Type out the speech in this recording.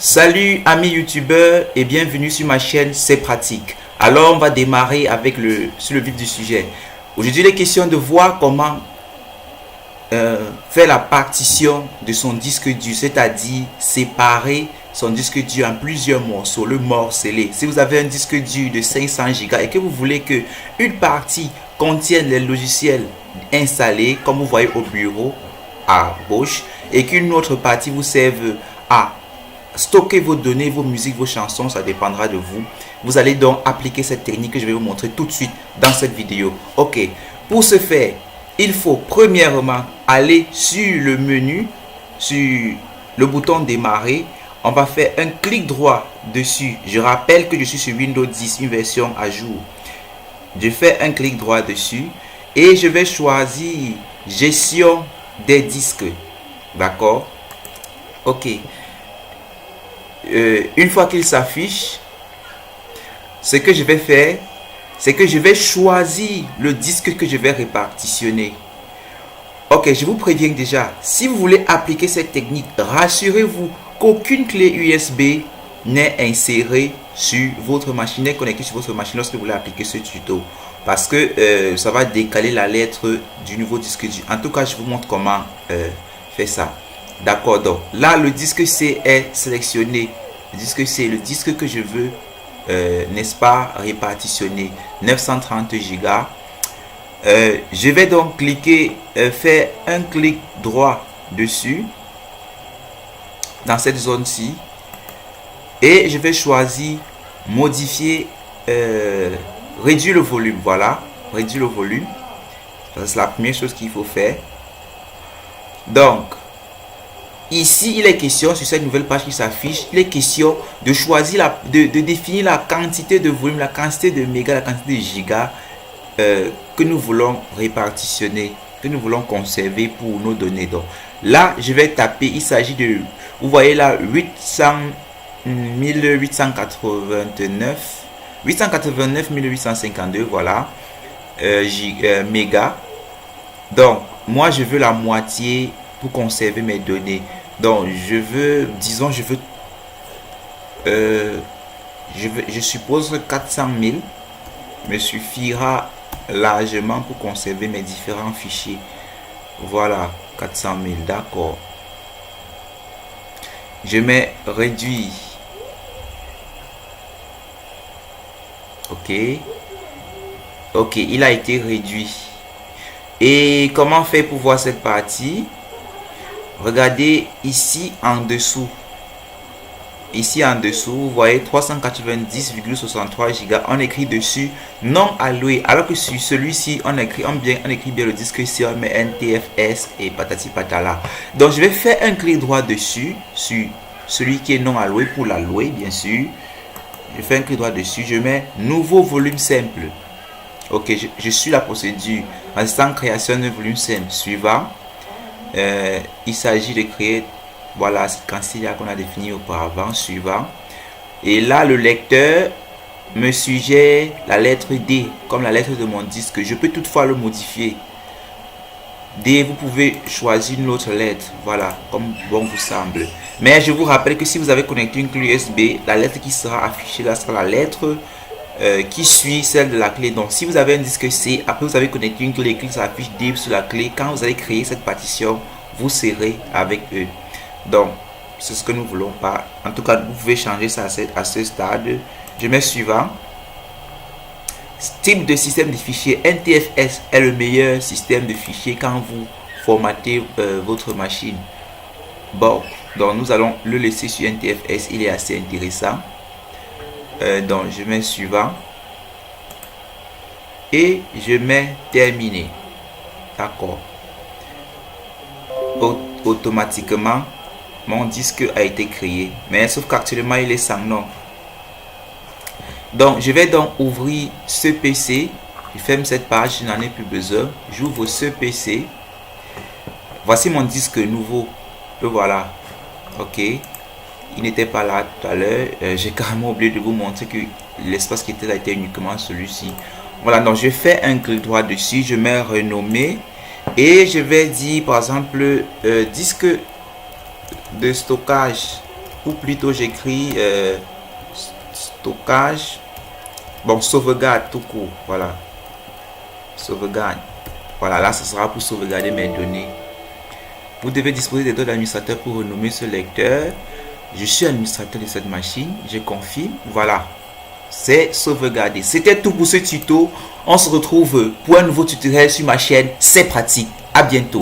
Salut amis youtubeurs et bienvenue sur ma chaîne C'est Pratique. Alors on va démarrer avec sur le vif du sujet. Aujourd'hui il est question de voir comment faire la partition de son disque dur, c'est-à-dire séparer son disque dur en plusieurs morceaux, le morceler. Si vous avez un disque dur de 500 Go et que vous voulez que une partie contienne les logiciels installés, comme vous voyez au bureau à gauche, et qu'une autre partie vous serve à stocker vos données, vos musiques, vos chansons, ça dépendra de vous. Vous allez donc appliquer cette technique que je vais vous montrer tout de suite dans cette vidéo. Ok, pour ce faire, il faut premièrement aller sur le menu, sur le bouton démarrer. On va faire un clic droit dessus. Je rappelle que je suis sur Windows 10, une version à jour. Je fais un clic droit dessus et je vais choisir gestion des disques. D'accord? Ok. Une fois qu'il s'affiche, ce que je vais faire, c'est que je vais choisir le disque que je vais répartitionner. Ok, je vous préviens déjà, si vous voulez appliquer cette technique, rassurez-vous qu'aucune clé USB n'est insérée sur votre machine, n'est connectée sur votre machine lorsque vous voulez appliquer ce tuto. Parce que ça va décaler la lettre du nouveau disque dur. En tout cas, je vous montre comment faire ça. D'accord, donc là le disque C est sélectionné. Le disque C, le disque que je veux, n'est-ce pas, répartitionner 930 Go. Je vais donc cliquer, faire un clic droit dessus, dans cette zone-ci, et je vais choisir modifier, réduire le volume. Voilà, réduire le volume. C'est la première chose qu'il faut faire. Donc, ici, il est question, sur cette nouvelle page qui s'affiche, il est question de choisir, de définir la quantité de volume, la quantité de mégas, la quantité de gigas que nous voulons répartitionner, que nous voulons conserver pour nos données. Donc, là, je vais taper, il s'agit de, vous voyez là, 889 1852, voilà, mégas. Donc, moi, je veux la moitié pour conserver mes données. Donc je veux, disons, je suppose 400 000 me suffira largement pour conserver mes différents fichiers. Voilà, 400 000, d'accord. Je mets réduit. Ok, il a été réduit. Et comment faire pour voir cette partie? Regardez ici en dessous. Ici en dessous, vous voyez 390,63 Go. On écrit dessus non alloué. Alors que sur celui-ci, on écrit bien le disque C, on met NTFS et patati patala. Donc je vais faire un clic droit dessus, sur celui qui est non alloué pour l'allouer, bien sûr. Je fais un clic droit dessus, je mets nouveau volume simple. Ok, je suis la procédure. Instant création de volume simple. Suivant. Il s'agit de créer, voilà, cette quantité qu'on a définie auparavant. Suivant. Et là le lecteur me suggère la lettre D comme la lettre de mon disque. Je peux toutefois le modifier. D, vous pouvez choisir une autre lettre, voilà, comme bon vous semble. Mais je vous rappelle que si vous avez connecté une clé USB, la lettre qui sera affichée là sera la lettre qui suit celle de la clé. Donc si vous avez un disque C, après vous avez connecté une clé qui s'affiche D sur la clé, quand vous allez créer cette partition, vous serrez avec eux. Donc c'est ce que nous voulons pas. En tout cas, vous pouvez changer ça à ce stade. Je mets suivant. Type de système de fichiers, NTFS est le meilleur système de fichiers quand vous formatez votre machine. Bon, donc nous allons le laisser sur NTFS, il est assez intéressant. Donc je mets suivant et je mets terminé. D'accord. Automatiquement mon disque a été créé, mais sauf qu'actuellement il est sans nom. Donc je vais donc ouvrir ce PC. Je ferme cette page, je n'en ai plus besoin. J'ouvre ce PC. Voici mon disque nouveau. Le voilà. Ok, il n'était pas là tout à l'heure. J'ai carrément oublié de vous montrer que l'espace qui était là était uniquement celui-ci. Voilà, donc je fais un clic droit dessus, je mets renommer et je vais dire par exemple disque de stockage ou plutôt j'écris stockage, bon, sauvegarde tout court, voilà, sauvegarde, voilà, là ce sera pour sauvegarder mes données. Vous devez disposer des droits d'administrateur pour renommer ce lecteur. Je suis administrateur de cette machine, je confirme, voilà, c'est sauvegardé. C'était tout pour ce tuto. On se retrouve pour un nouveau tutoriel sur ma chaîne, c'est pratique. À bientôt.